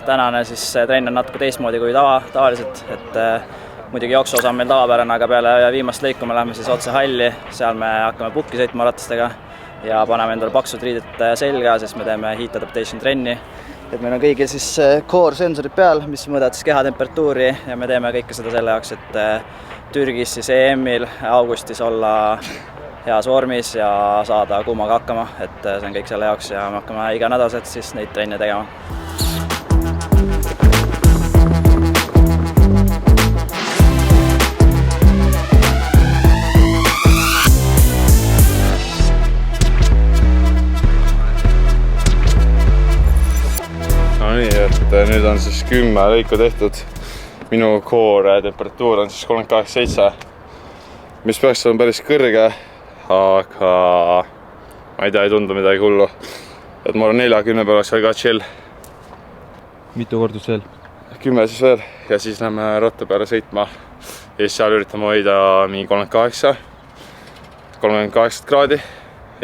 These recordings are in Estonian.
tänane siis trenn on natuke teistmoodi kui tavaliselt, et muidugi jooksuosa on meil tavapärane, aga peale viimast lõiku me läheme siis otse halli, seal me hakkame pukki sõitma ratastega ja paneme endale paksud riided selga, siis me teeme heat adaptation trenni. Et meil on kõigil siis core sensorid peal, mis mõõdavad siis kehatemperatuuri ja me teeme kõike seda selle jaoks, et Türgis siis EM-il augustis olla heas vormis ja saada kuumaga hakkama, et see on kõik selle jaoks ja me hakkame iga nädalaselt siis neid trenne tegema. Nüüd on siis 10 lõiku tehtud. Minu core temperatuur on siis 38,7, mis peaks olema päris kõrge, aga ma ei tea, ei tundu midagi hullu. Et ma olen 40 peal oleks väga chill. Mitu kordust veel? 10 siis veel ja siis lähme ratta peale sõitma ja siis seal üritame hoida mingi 38 kraadi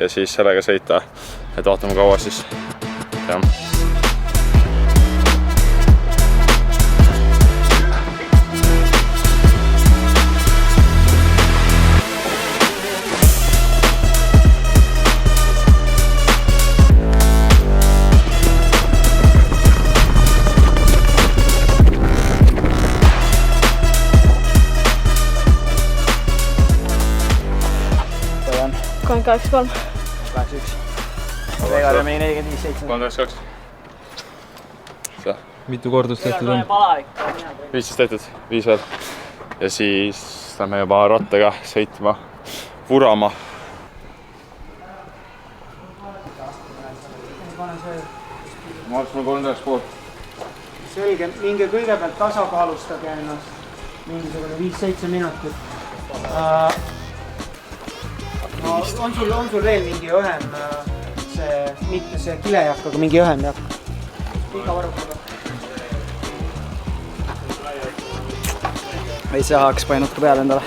ja siis sellega sõita, et vaatame kaua siis. Ja. Koen 8-3. 8-1. Veegar on mingi 45-7. 32. Mitu kordust tehtud on? 15 tehtud, 5 veel. Ja siis lähme juba rattaga sõitma, vurama. Ma oleks mul 3,5. Selge, minge kõigepealt tasakaalustage ennast. Mingisugune 5-7 minutit. On sul veel mingi õhem, mitte see kilejakk, aga mingi õhem jakk? Iga varukaga. Veits raha hakkas panin natuke peale endale.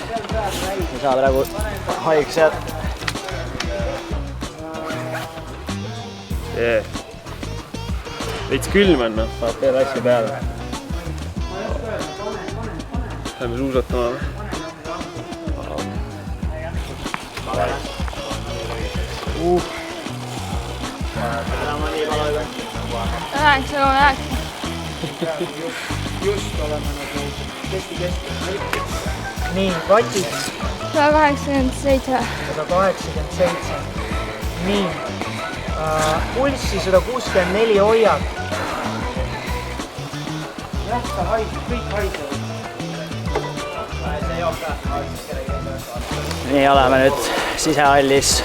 Ei saa praegu haigeks jääda. Veits külm on, saab veel asja peale. Läheme suusatama. Just oleme nagu kesti. Nii, vatid. 187. 187. Nii. Pulssi 164 hoiad. Lähta haisud, kõik haisud. Nii oleme nüüd sisehallis,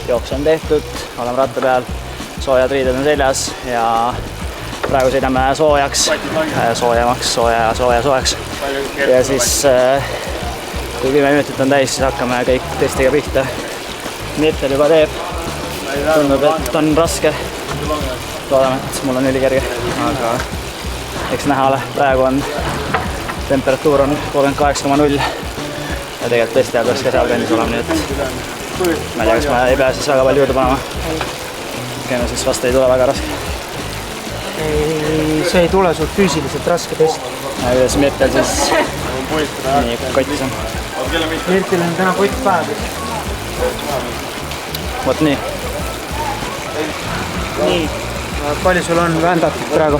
jooks on tehtud, oleme ratta peal, soojad riided on seljas ja praegu sõidame soojaks, soojaks. Ja siis kui 10 minutit on täis, siis hakkame kõik testiga pihta. Mirtel juba teeb, tundub, et on raske, loodame, et mul on ülikerge, aga eks näha ole, praegu on temperatuur on 38,0 ja tegelikult tõesti peaks ka seal kandis olema, nii et ma ei tea, kas ma ei pea siis väga palju juurde panema. Käime siis vast ei tule väga raske. See ei tule sul füüsiliselt raske test. Kuidas Mirtel siis nii kotis on? Mirtel on täna kottpäev. Vot nii. Nii, palju sul on vändatud praegu?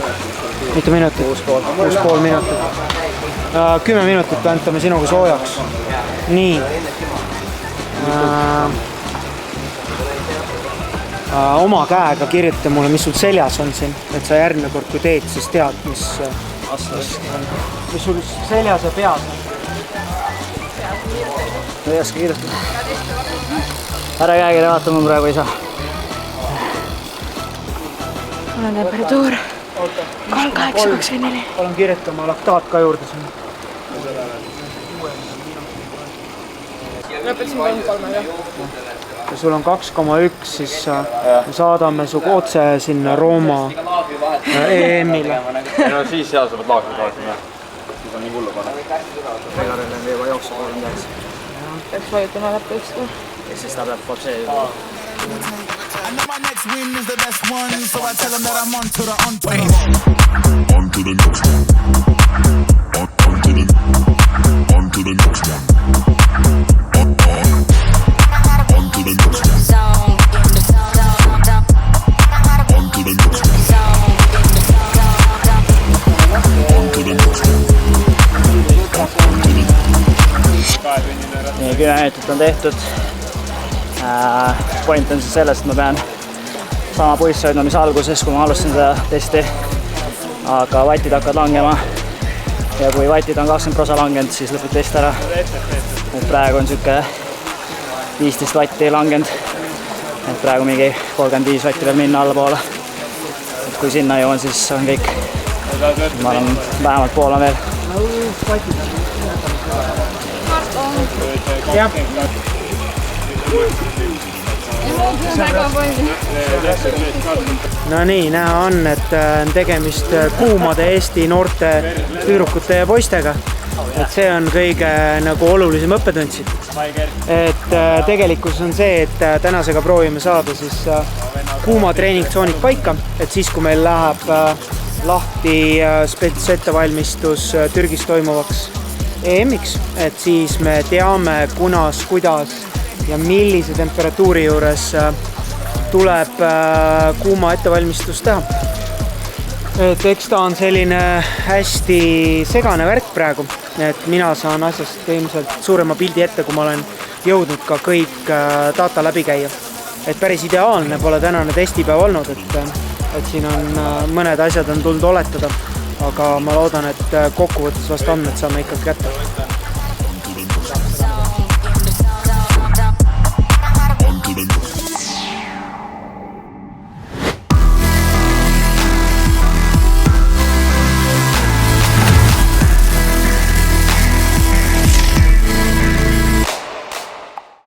Mitu minutit? 6,5 minutit. 10 minutit väntame sinuga soojaks. Nii. Oma käega kirjuta mulle, mis sul seljas on siin, et sa järgmine kord kui teed, siis tead, mis sul seljas ja peas on. Ei oska kirjutada. Ära käekirja vaatama praegu ei saa. Mul on temperatuur 38,24. Olen kirjutama laktaat ka juurde siin. Lõpetasin 3,3. Kui sul on 2,1, siis me saadame su otse sinna Rooma EM-ile. No siis seal sa pead laakma kaasima. Siis on nii hullu panna. Vegaril on juba jooksu poolem täis. Peaks vajutama läppe ükstud. Ja siis ta peab forseerima. I know my next win is the best one, so I tell them that I'm on to the on. 10 minutit on tehtud. Point on siis selles, et ma pean sama pulssi hoidma, mis alguses, kui ma alustasin seda testi. Aga vatid hakkavad langema. Ja kui vatid on 20% langenud, siis lõpeb test ära. Et praegu on siuke 15 vatti langenud. Et praegu mingi 35 vatti veel minna allapoole. Et kui sinna jõuan, siis on kõik. Ma olen vähemalt pool on veel. jah, no nii, näha on, et on tegemist kuumade Eesti noorte tüdrukute ja poistega. Et see on kõige nagu olulisem õppetund siit. Et tegelikkus on see, et tänasega proovime saada siis kuuma treeningtsoonid paika, et siis kui meil läheb lahti spets ettevalmistus Türgis toimuvaks EM-iks, et siis me teame, kunas, kuidas ja millise temperatuuri juures tuleb kuuma ettevalmistus teha. Et eks ta on selline hästi segane värk praegu, et mina saan asjast ilmselt suurema pildi ette, kui ma olen jõudnud ka kõik data läbi käia. Et päris ideaalne pole tänane testipäev olnud, et siin on mõned asjad on tulnud oletada, aga ma loodan, et kokkuvõttes vast andmed saame ikkagi kätte.